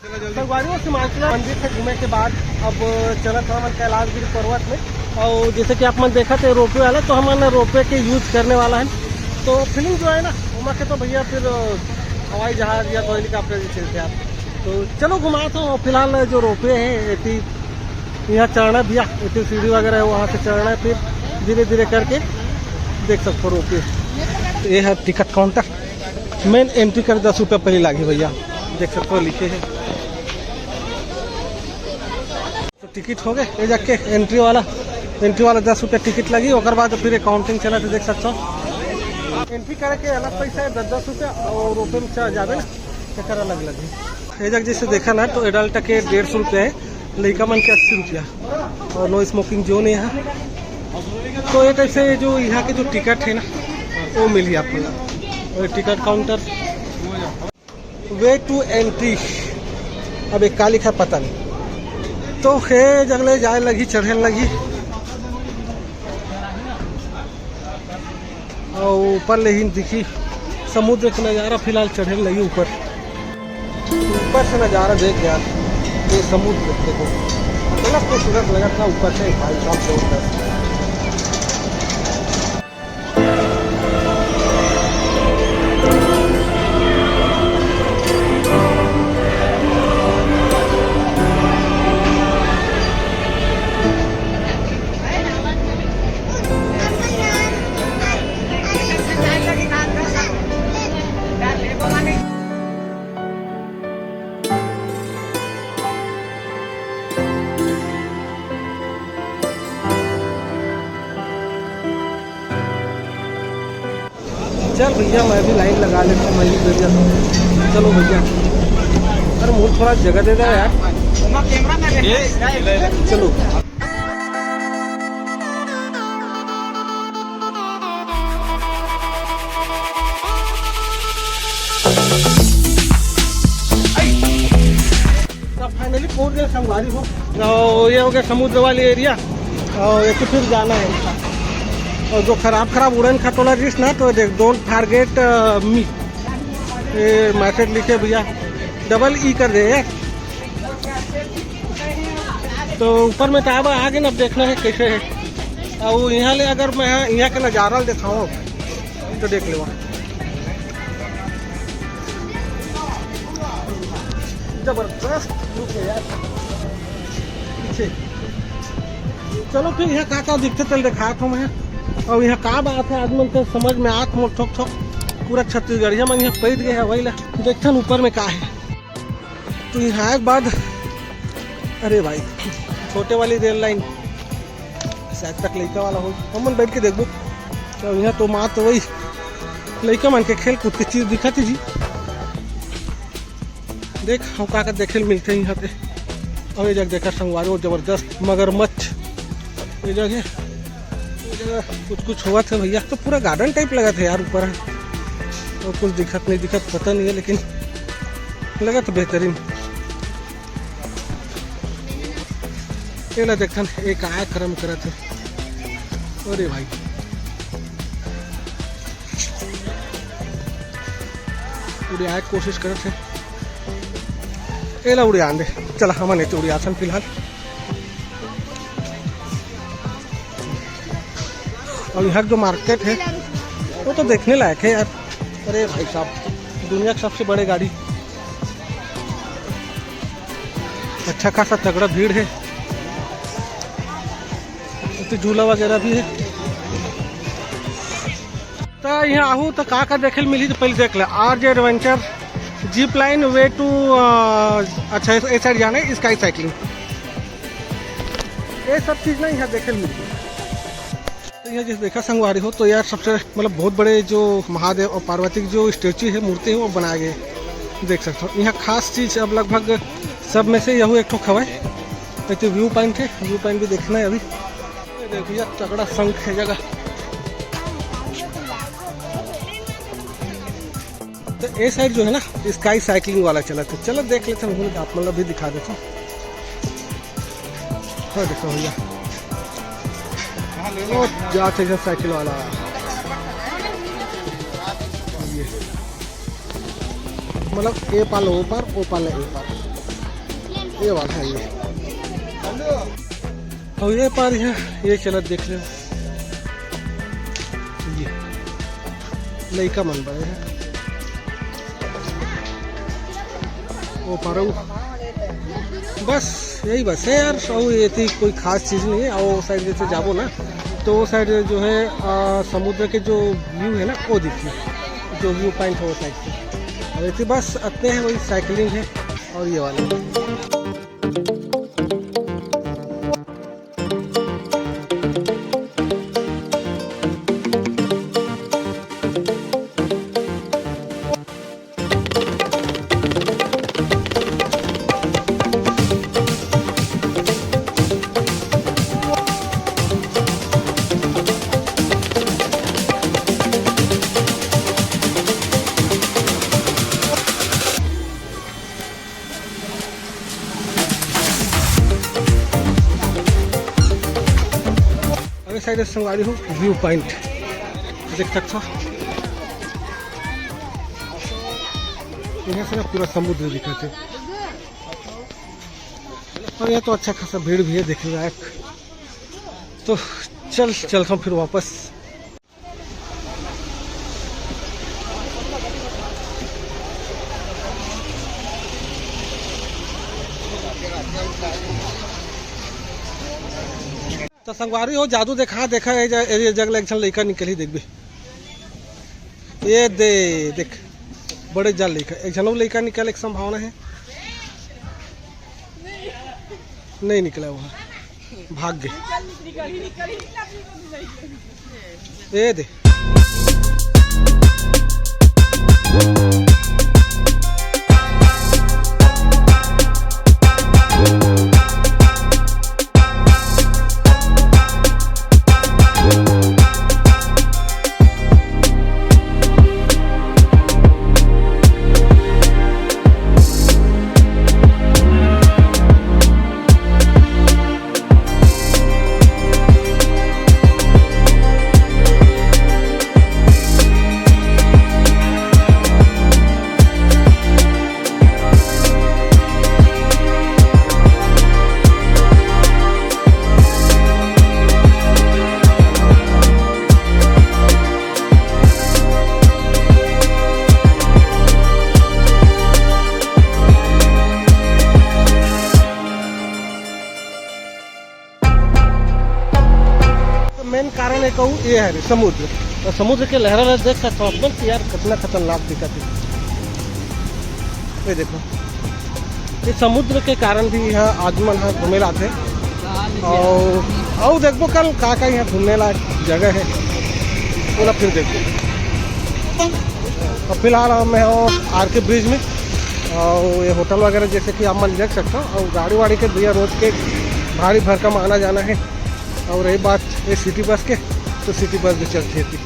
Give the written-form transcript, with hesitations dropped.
संगवारी सीमांचला मंदिर से घूमे के बाद अब चला था हम कैलाशगिरी पर्वत में। और जैसे कि आप मन देखा थे रोपवे वाला, तो हमने रोपवे के यूज करने वाला है। तो फीलिंग जो है ना उमा के तो भैया फिर हवाई जहाज या तो हेलीकॉप्टर जैसे थे आप। तो चलो घुमा तो फिलहाल जो रोपवे है इतनी यहाँ चढ़ना भैया, इतनी सीढ़ी वगैरह है वहाँ से चढ़ना है, फिर धीरे धीरे करके देख सकते हो रोपवे। ये है टिकट काउंटर, मेन एंट्री कर 10 रुपये पहले लागे भैया, देख सकते हो लिखे है। तो टिकट हो गए ये जाके एंट्री वाला 10 रुपये टिकट लगी, और बाद फिर काउंटिंग चला तो देख सकते हो। एंट्री करे के अलग पैसा है 10 रुपये, और रोपवे में जावे ना चक्कर अलग लगे। ये जगह जैसे देखा ना तो एडल्ट के 150 रुपये है, लड़का मन के 80 रुपया, और नो स्मोकिंग जोन है यहाँ। तो ये टाइप से जो यहाँ के जो टिकट है ना वो मिली आपको। और ticket counter way to entry, अब एक का लिखा पता नहीं। तो है जगले जाए लगी, चढ़ने लगी, और ऊपर ले ही दिखी समुद्र का नज़ारा। फिलहाल चढ़ने लगी ऊपर से नज़ारा देख यार, ये समुद्र देखो बड़ा खूबसूरत लगा था ऊपर से भाई साहब जबरदस्त। चल भैया मैं भी लाइन लगा लेता हूँ, मैं भी भैया। चलो भैया, अरे मुझे थोड़ा जगह दे दो यार। चलो फाइनली पहुँच गए संगवारी हो। और ये हो गया समुद्र वाली एरिया, और ये तो फिर जाना है। और जो खराब उड़न खटोला रिस ना, तो देख डोंट टारगेट मी, ये मैसेज लिखे भैया, डबल ई कर दे यार। तो ऊपर में टाइम आगे ना देखना है कैसे है। और यहाँ ले अगर मैं यहाँ के नज़ारा दिखाऊँ तो देख लो जबरदस्त लुक है यार पीछे। चलो फिर यहाँ का दिखते चल दिखा था मैं। और यहाँ का बात है आदमी के समझ में आँख मोड़ ठोक पूरा छत्तीसगढ़िया में यहाँ पैद गया है वही ला देखते ऊपर में का है। तो यहाँ एक बाद अरे भाई छोटे वाली रेल लाइन शायद तक लड़का वाला हो, हम बैठ के देखो। तो यहाँ तो माँ तो वही लड़का मन के खेल कूद की चीज़ दिखाती जी, देख हम का देखे मिलते हैं यहाँ पे। और ये जगह देखा संगवारी और जबरदस्त मगरमच्छ, ये जगह कुछ हुआ था भैया। तो पूरा गार्डन टाइप लगा था यार ऊपर, और कुछ दिखत नहीं दिखत पता नहीं है, लेकिन लगा तो बेहतरीन। ये ना देखन एक आया कर्म करा थे, अरे भाई पूरी आया कोशिश करे थे। ये ला उड़ियान दे, चला हम नहीं तो उड़ियासन फिलहाल। और यहाँ जो मार्केट है वो तो देखने लायक है यार। अरे भाई साहब दुनिया की सबसे बड़ी गाड़ी, अच्छा खासा तगड़ा भीड़ है, तो झूला वगैरह भी है। तो यहाँ आहू तो का देखे मिली तो पहले देख ले। RJ adventure, jeep line, way to अच्छा इस साइड जाना है, स्काई साइकिलिंग, ये सब चीज़ ना यहाँ देखे मिली। तो यहाँ जैसे देखा संगवारी हो तो यार सबसे मतलब बहुत बड़े जो महादेव और पार्वती की जो स्टेचू है, मूर्ति है, वो बनाए गए, देख सकते हो। यहाँ खास चीज़ अब लगभग सब में से यह एक ठो खवा है। तो व्यू पॉइंट है, व्यू पॉइंट भी देखना है अभी। देखिए तगड़ा शंख है जगह। तो ये साइड जो है ना स्काई साइकिलिंग वाला चला था, चलो देख लेते हैं, आप मतलब भी दिखा देता हूँ। हाँ देखो भैया जाते हैं साइकिल वाला, मतलब ए पाल ओ पार, ओ पाल ए पार। ये वाला है ये। और ये पार है ये चलत देख लो ये लइका मन बड़े है वो पारू बस यही बस है यार। और ये थी कोई खास चीज़ नहीं है। और साइड जैसे जाबो ना तो वो साइड जो है समुद्र के जो व्यू है ना वो दिखती है, जो व्यू पॉइंट है वो साइड से। और ऐसे बस इतने हैं वही साइकिलिंग है और ये वाला साइड संगवारी हो व्यू पॉइंट देख सकते हो। यहाँ से ना पूरा समुद्र दिखाते और यहाँ तो अच्छा खासा भीड़ भी है देखने लायक। तो चलता हूँ फिर वापस। तो संगवारी हो जादू देखा ये जगह एक लड़का निकल ही देख ये देख बड़े जाल लड़का एक झन लड़का निकल एक संभावना है नहीं निकला वहाँ भाग गए ये दे मेन कारण है कहूँ ये है समुद्र और समुद्र के लहरा देख सकते हो आप यार कितना खतरनाक दिखती है। ये देखो ये समुद्र के कारण भी यहाँ आदमी यहाँ घूमे लाते और देखो कल का यहाँ घूमने लायक जगह है पूरा फिर देखो। और फिलहाल मैं हूँ आर के ब्रिज में और ये होटल वगैरह जैसे कि आप मन देख सकते हो। और गाड़ी वाड़ी के भैया रोज के भारी भरकम आना जाना है। और रही बात ये सिटी बस के तो सिटी बस भी चलती थी।